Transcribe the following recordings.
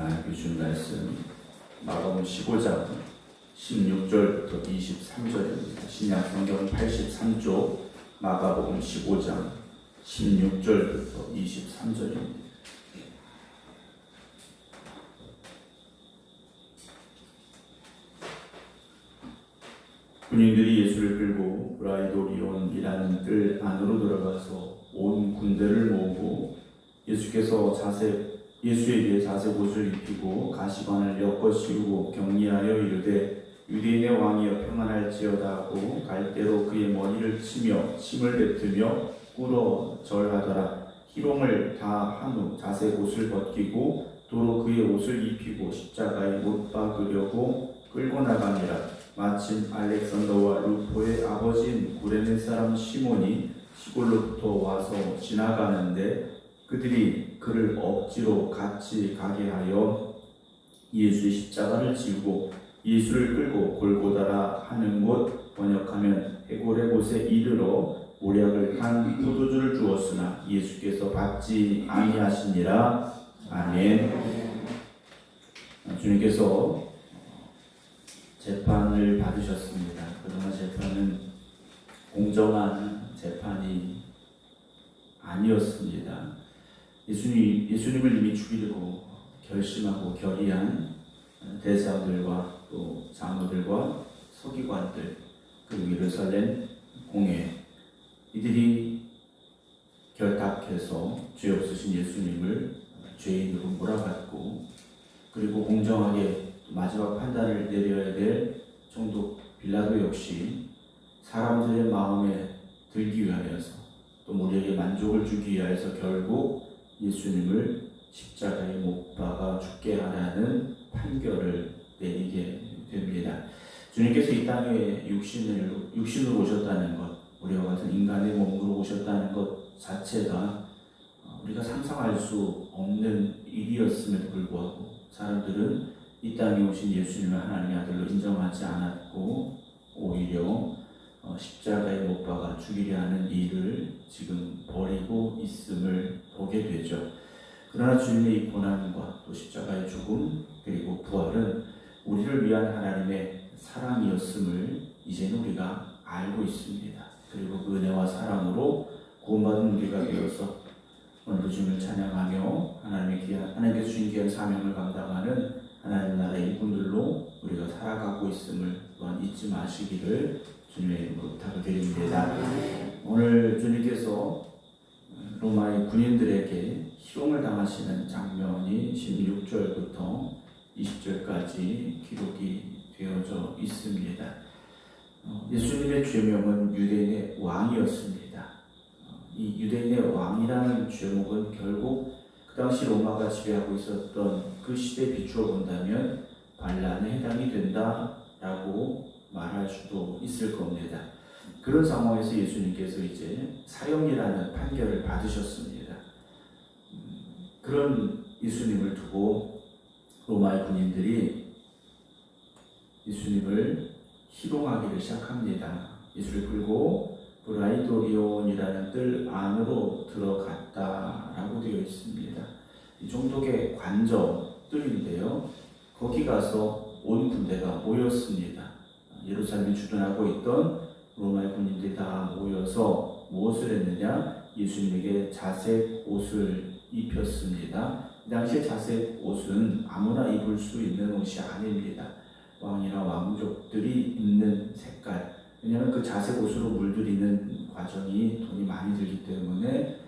하나님께 주신 말씀 마가복음 15장 16절부터 23절입니다. 신약 성경 83쪽 마가복음 15장 16절부터 23절입니다. 군인들이 예수를 끌고 브라이도리온이라는 뜰 안으로 들어가서 온 군대를 모으고 예수에게 자색 옷을 입히고 가시관을 엮어 씌우고 격리하여 이르되 유대인의 왕이여 평안할지어다 하고 갈대로 그의 머리를 치며 침을 뱉으며 꿇어 절하더라. 희롱을 다 한 후 자색 옷을 벗기고 도로 그의 옷을 입히고 십자가에 못 박으려고 끌고 나가니라. 마침 알렉산더와 루포의 아버지인 구레네 사람 시몬이 시골로부터 와서 지나가는데 그들이 그를 억지로 같이 가게 하여 예수의 십자가를 지우고 예수를 끌고 골고다라 하는 곳, 번역하면 해골의 곳에 이르러 모략을 한 포도주를 주었으나 예수께서 받지 아니하시니라. 아멘. 주님께서 재판을 받으셨습니다. 그러나 재판은 공정한 재판이 아니었습니다. 예수님을 이미 죽이려고 결심하고 결의한 대사들과 또 장로들과 서기관들, 그리고 예루살렘 공회, 이들이 결탁해서 죄 없으신 예수님을 죄인으로 몰아갔고, 그리고 공정하게 마지막 판단을 내려야 될 총독 빌라도 역시 사람들의 마음에 들기 위하여서 또 우리에게 만족을 주기 위하여서 결국 예수님을 십자가에 못 박아 죽게 하라는 판결을 내리게 됩니다. 주님께서 이 땅에 육신으로 오셨다는 것, 우리와 같은 인간의 몸으로 오셨다는 것 자체가 우리가 상상할 수 없는 일이었음에도 불구하고 사람들은 이 땅에 오신 예수님을 하나님의 아들로 인정하지 않았고 오히려 십자가에 못 박아 죽이려 하는 일을 지금 벌이고 있음을 보게 되죠. 그러나 주님의 이 고난과 또 십자가의 죽음 그리고 부활은 우리를 위한 하나님의 사랑이었음을 이제는 우리가 알고 있습니다. 그리고 그 은혜와 사랑으로 구원받은 우리가 되어서 오늘도 주님을 찬양하며 하나님께서 주신 귀한 사명을 감당하는 하나님 나라의 일꾼들로 우리가 살아가고 있음을 또한 잊지 마시기를 주님의 이름으로 부탁드립니다. 오늘 주님께서 로마의 군인들에게 희롱을 당하시는 장면이 16절부터 20절까지 기록이 되어져 있습니다. 예수님의 죄명은 유대인의 왕이었습니다. 이 유대인의 왕이라는 죄목은 결국 그 당시 로마가 지배하고 있었던 그 시대에 비추어 본다면 반란에 해당이 된다라고 말할 수도 있을 겁니다. 그런 상황에서 예수님께서 이제 사형이라는 판결을 받으셨습니다. 그런 예수님을 두고 로마의 군인들이 예수님을 희롱하기를 시작합니다. 예수를 끌고 브라이도리온이라는 뜰 안으로 들어갔다라고 되어 있습니다. 이 총독의 관저 뜰인데요. 거기 가서 온 군대가 모였습니다. 예루살렘에 주둔하고 있던 로마의 군인들이 다 모여서 무엇을 했느냐? 예수님에게 자색 옷을 입혔습니다. 이 당시에 자색 옷은 아무나 입을 수 있는 옷이 아닙니다. 왕이나 왕족들이 입는 색깔, 왜냐하면 그 자색 옷으로 물들이는 과정이 돈이 많이 들기 때문에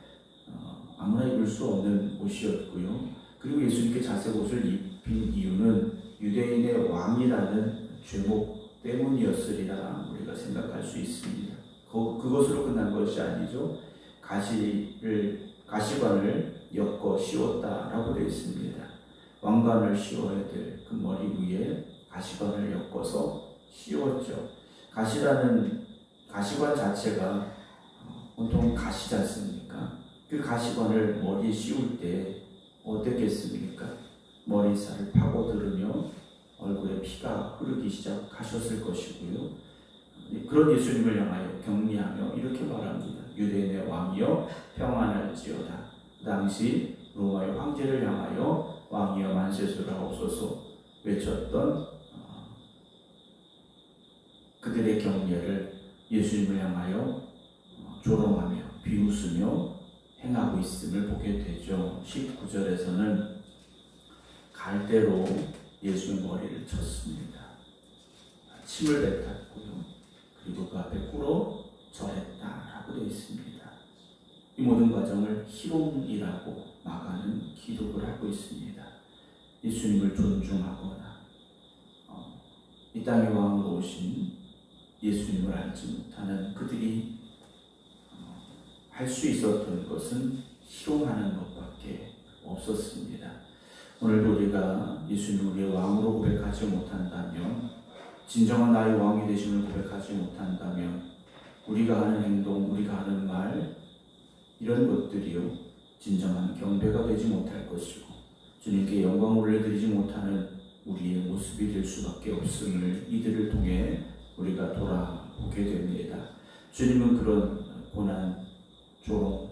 아무나 입을 수 없는 옷이었고요. 그리고 예수님께 자색 옷을 입힌 이유는 유대인의 왕이라는 죄목 때문이었으리라 우리가 생각할 수 있습니다. 그것으로 끝난 것이 아니죠. 가시관을 엮어 씌웠다라고 되어 있습니다. 왕관을 씌워야 될 그 머리 위에 가시관을 엮어서 씌웠죠. 가시관 자체가 온통 가시지 않습니까? 그 가시관을 머리에 씌울 때 어땠겠습니까? 머리살을 파고들으며 얼굴에 피가 흐르기 시작하셨을 것이고요. 그런 예수님을 향하여 격리하며 이렇게 말합니다. 유대인의 왕이여 평안할지어다. 그 당시 로마의 황제를 향하여 왕이여 만세수라옵소서 외쳤던 그들의 경례를 예수님을 향하여 조롱하며 비웃으며 행하고 있음을 보게 되죠. 19절에서는 갈대로 예수의 머리를 쳤습니다. 침을 뱉었고요. 그리고 그 앞에 꿇어 절했다라고 되어 있습니다. 이 모든 과정을 희롱이라고 마가는 기록을 하고 있습니다. 예수님을 존중하거나 이 땅의 왕으로 오신 예수님을 알지 못하는 그들이 할 수 있었던 것은 희롱하는 것밖에 없었습니다. 오늘도 우리가 예수님을 우리의 왕으로 고백하지 못한다면, 진정한 나의 왕이 되심을 고백하지 못한다면 우리가 하는 행동, 우리가 하는 말, 이런 것들이요 진정한 경배가 되지 못할 것이고 주님께 영광을 올려드리지 못하는 우리의 모습이 될 수밖에 없음을 이들을 통해 우리가 돌아보게 됩니다. 주님은 그런 고난, 조롱,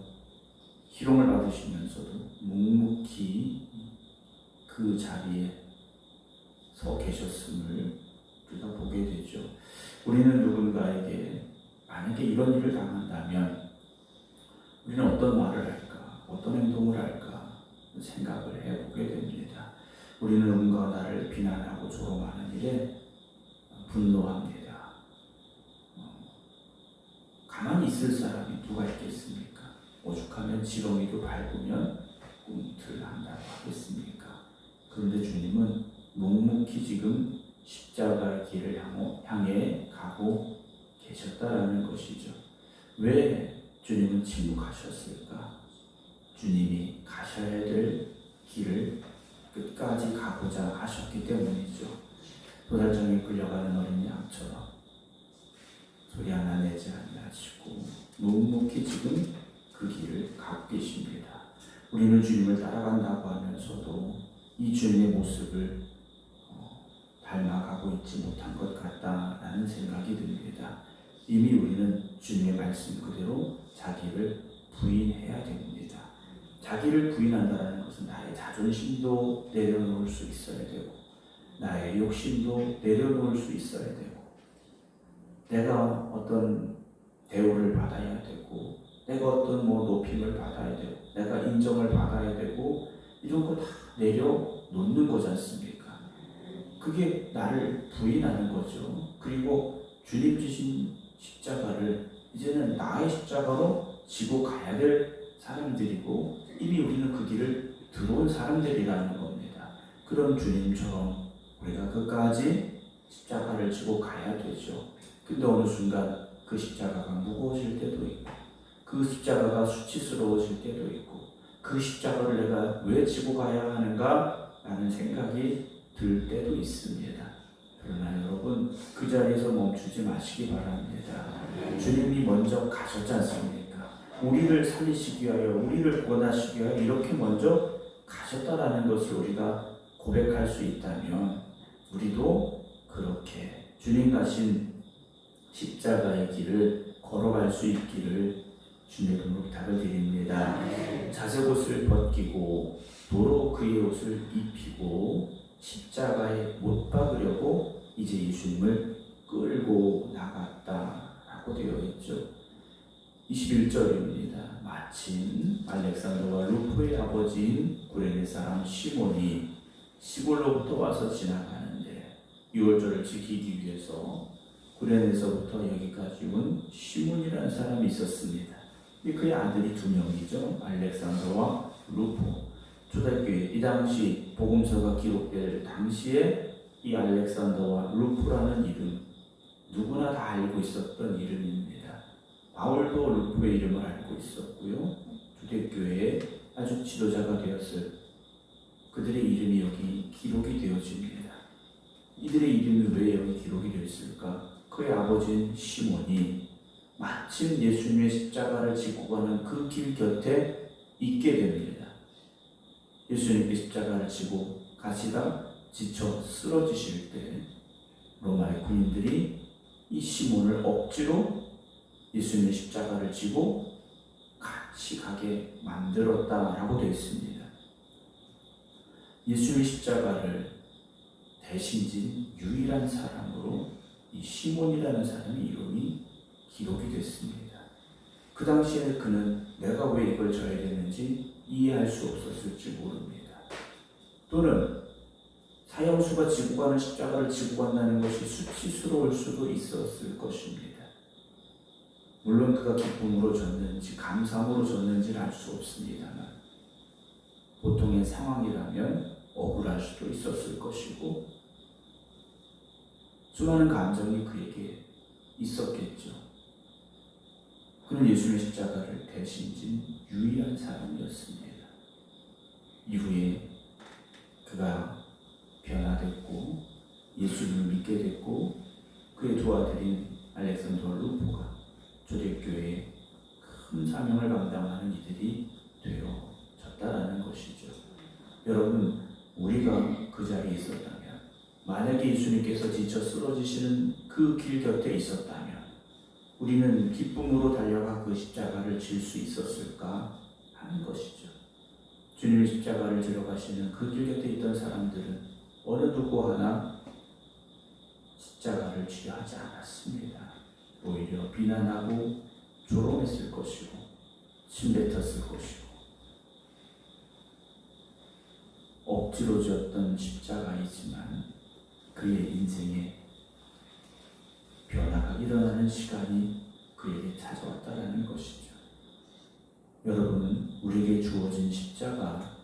희롱을 받으시면서도 묵묵히 그 자리에 서 계셨음을 우리가 보게 되죠. 우리는 누군가에게 만약에 이런 일을 당한다면 우리는 어떤 말을 할까, 어떤 행동을 할까 생각을 해보게 됩니다. 우리는 누군가가 나를 비난하고 조롱하는 일에 분노합니다. 가만히 있을 사람이 누가 있겠습니까? 오죽하면 지렁이도 밟으면 꿈틀한다고 하겠습니까? 그런데 주님은 묵묵히 지금 십자가의 길을 향해 가고 계셨다라는 것이죠. 왜 주님은 침묵하셨을까? 주님이 가셔야 될 길을 끝까지 가고자 하셨기 때문이죠. 도살장에 끌려가는 어린 양처럼 소리 하나 내지 않으시고 묵묵히 지금 그 길을 가고 계십니다. 우리는 주님을 따라간다고 하면서도 이 주님의 모습을 닮아가고 있지 못한 것 같다라는 생각이 듭니다. 이미 우리는 주님의 말씀 그대로 자기를 부인해야 됩니다. 자기를 부인한다는 것은 나의 자존심도 내려놓을 수 있어야 되고 나의 욕심도 내려놓을 수 있어야 되고 내가 어떤 대우를 받아야 되고 내가 어떤 높임을 받아야 되고 내가 인정을 받아야 되고 이런 거 다 내려놓는 거지 않습니까? 그게 나를 부인하는 거죠. 그리고 주님 지신 십자가를 이제는 나의 십자가로 지고 가야 될 사람들이고 이미 우리는 그 길을 들어온 사람들이라는 겁니다. 그런 주님처럼 우리가 끝까지 십자가를 지고 가야 되죠. 근데 어느 순간 그 십자가가 무거워질 때도 있고 그 십자가가 수치스러워질 때도 있고 그 십자가를 내가 왜 지고 가야 하는가 라는 생각이 들 때도 있습니다. 그러나 여러분 그 자리에서 멈추지 마시기 바랍니다. 주님이 먼저 가셨지 않습니까? 우리를 살리시기 위하여 우리를 구원하시기 위하여 이렇게 먼저 가셨다라는 것을 우리가 고백할 수 있다면 우리도 그렇게 주님 가신 십자가의 길을 걸어갈 수 있기를 주님의 이름으로 부탁을 드립니다. 자색옷을 벗기고 도로 그의 옷을 입히고 십자가에 못 박으려고 이제 예수님을 끌고 나갔다라고 되어 있죠. 21절입니다. 마침 알렉산더와 루프의 아버지인 구레네 사람 시몬이 시골로부터 와서 지나가는데 유월절을 지키기 위해서 구레네에서부터 여기까지 온 시몬이라는 사람이 있었습니다. 그의 아들이 두 명이죠. 알렉산더와 루프. 초대교회 이 당시 복음서가 기록될 당시에 이 알렉산더와 루프라는 이름 누구나 다 알고 있었던 이름입니다. 바울도 루프의 이름을 알고 있었고요. 초대교회의 아주 지도자가 되었을 그들의 이름이 여기 기록이 되어집니다. 이들의 이름이 왜 여기 기록이 되어 있을까? 그의 아버지인 시몬이 마침 예수님의 십자가를 지고 가는 그 길 곁에 있게 됩니다. 예수님께 십자가를 지고 가시다 지쳐 쓰러지실 때 로마의 군인들이 이 시몬을 억지로 예수님의 십자가를 지고 같이 가게 만들었다라고 되어 있습니다. 예수의 십자가를 대신 진 유일한 사람으로 이 시몬이라는 사람의 이름이 기록이 됐습니다. 그 당시에 그는 내가 왜 이걸 져야 되는지 이해할 수 없었을지 모릅니다. 또는 사형수가 지고 가는 십자가를 지고 간다는 것이 수치스러울 수도 있었을 것입니다. 물론 그가 기쁨으로 졌는지 감사함으로 졌는지는 알 수 없습니다만 보통의 상황이라면 억울할 수도 있었을 것이고 수많은 감정이 그에게 있었겠죠. 그는 예수의 십자가를 대신 진 유일한 사람이었습니다. 이후에 그가 변화됐고 예수님을 믿게 됐고 그의 두 아들인 알렉산더와 루포가 초대교회에 큰 사명을 감당하는 이들이 되어졌다라는 것이죠. 여러분, 우리가 그 자리에 있었다면, 만약에 예수님께서 지쳐 쓰러지시는 그 길 곁에 있었다면 우리는 기쁨으로 달려가 그 십자가를 질 수 있었을까 하는 것이죠. 주님의 십자가를 지러 가시는 그 길 곁에 있던 사람들은 어느 누구 하나 십자가를 지려 하지 않았습니다. 오히려 비난하고 조롱했을 것이고 침뱉었을 것이고 억지로 지었던 십자가이지만 그의 인생에 변화가 일어나는 시간이 그에게 찾아왔다라는 것이죠. 여러분, 우리에게 주어진 십자가,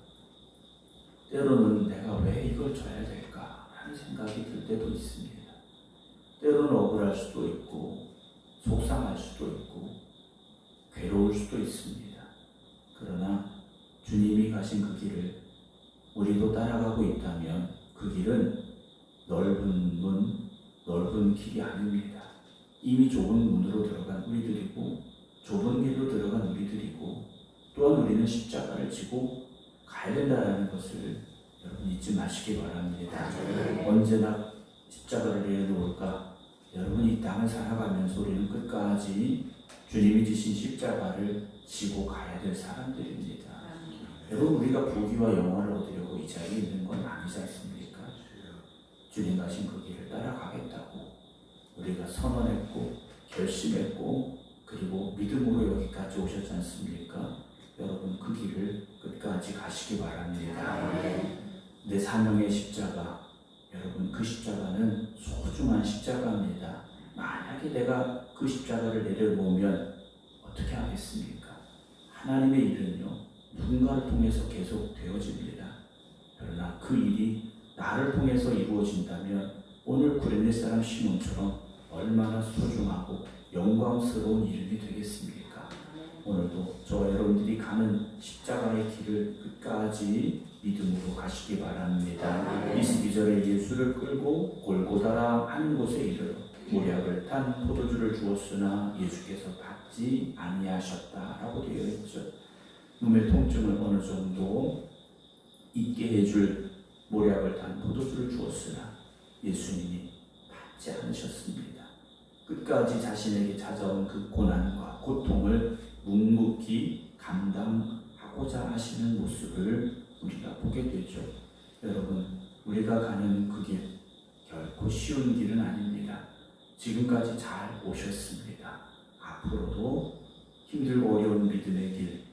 때로는 내가 왜 이걸 져야 될까 하는 생각이 들 때도 있습니다. 때로는 억울할 수도 있고 속상할 수도 있고 괴로울 수도 있습니다. 그러나 주님이 가신 그 길을 우리도 따라가고 있다면 그 길은 넓은 문, 넓은 길이 아닙니다. 이미 좁은 문으로 들어간 우리들이고 좁은 길로 들어간 우리들이고 또한 우리는 십자가를 지고 가야 된다는 것을 여러분 잊지 마시기 바랍니다. 언제나 십자가를 내려놓을까? 여러분, 이 땅을 살아가면서 우리는 끝까지 주님이 지신 십자가를 지고 가야 될 사람들입니다. 여러분, 우리가 부귀와 영화를 얻으려고 이 자리에 있는 건 아니지 않습니까? 주님 가신 그 길을 따라가겠다고 우리가 선언했고 결심했고 그리고 믿음으로 여기까지 오셨지 않습니까? 여러분, 그 길을 끝까지 가시기 바랍니다. 내 사명의 십자가, 여러분, 그 십자가는 소중한 십자가입니다. 만약에 내가 그 십자가를 내려놓으면 어떻게 하겠습니까? 하나님의 일은요, 누군가를 통해서 계속 되어집니다. 그러나 그 일이 나를 통해서 이루어진다면 오늘 구레네 사람 시몬처럼 얼마나 소중하고 영광스러운 이름이 되겠습니까? 오늘도 저와 여러분들이 가는 십자가의 길을 끝까지 믿음으로 가시기 바랍니다. 22절에 예수를 끌고 골고다라 하는 곳에 이르러 모략을 탄 포도주를 주었으나 예수께서 받지 아니하셨다라고 되어 있죠. 몸의 통증을 어느 정도 잊게 해줄 모략을 탄 포도주를 주었으나 예수님이 받지 않으셨습니다. 끝까지 자신에게 찾아온 그 고난과 고통을 묵묵히 감당하고자 하시는 모습을 우리가 보게 되죠. 여러분, 우리가 가는 그 길 결코 쉬운 길은 아닙니다. 지금까지 잘 오셨습니다. 앞으로도 힘들고 어려운 믿음의 길,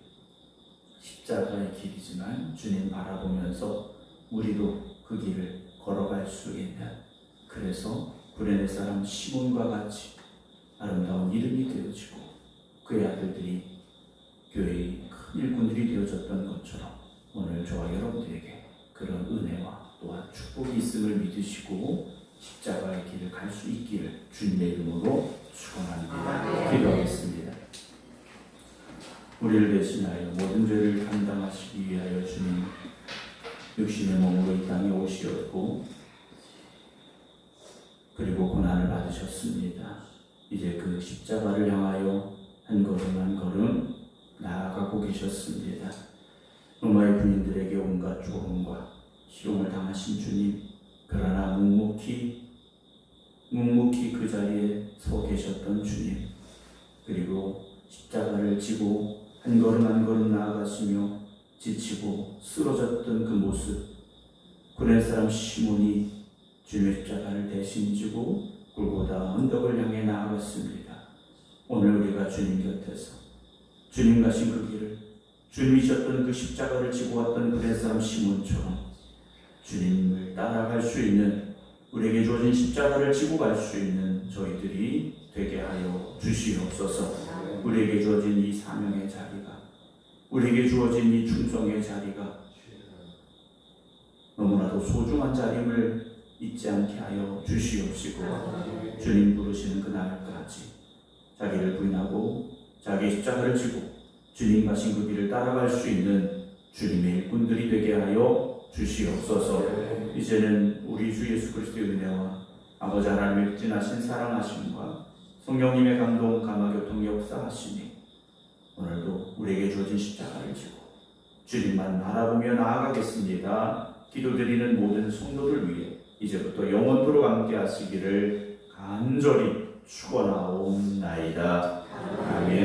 십자가의 길이지만 주님 바라보면서 우리도 그 길을 걸어갈 수 있는, 그래서 구레네 사람 시몬과 같이 아름다운 이름이 되어지고 그의 아들들이 교회의 큰 일꾼들이 되어졌던 것처럼 오늘 저와 여러분들에게 그런 은혜와 또한 축복이 있음을 믿으시고 십자가의 길을 갈 수 있기를 주님의 이름으로 축원합니다. 기도하겠습니다. 우리를 대신하여 모든 죄를 감당하시기 위하여 주님 육신의 몸으로 이 땅에 오시었고 그리고 고난을 받으셨습니다. 이제 그 십자가를 향하여 한 걸음 한 걸음 나아가고 계셨습니다. 로마의 군인들에게 온갖 조롱과 희롱을 당하신 주님, 그러나 묵묵히 그 자리에 서 계셨던 주님, 그리고 십자가를 지고 한 걸음 한 걸음 나아가시며 지치고 쓰러졌던 그 모습, 그 사람 시몬이 주님의 십자가를 대신 지고 골고다 언덕을 향해 나아갔습니다. 오늘 우리가 주님 곁에서 주님 가신 그 길을, 주님이셨던 그 십자가를 지고 왔던 그 사람 시몬처럼 주님을 따라갈 수 있는, 우리에게 주어진 십자가를 지고 갈 수 있는 저희들이 되게 하여 주시옵소서. 우리에게 주어진 이 사명의 자리가, 우리에게 주어진 이 충성의 자리가 너무나도 소중한 자림을 잊지 않게 하여 주시옵시고, 주님 부르시는 그날까지 자기를 부인하고 자기 십자가를 지고 주님 가신 그 길을 따라갈 수 있는 주님의 일꾼들이 되게 하여 주시옵소서. 이제는 우리 주 예수 그리스도의 은혜와 아버지 하나님의 진하신 사랑하심과 성령님의 감동, 감화교통 역사하시니 오늘도 우리에게 주어진 십자가를 지고 주님만 바라보며 나아가겠습니다. 기도드리는 모든 성도들 위해 이제부터 영원토록 함께 하시기를 간절히 축원하옵나이다. 아멘.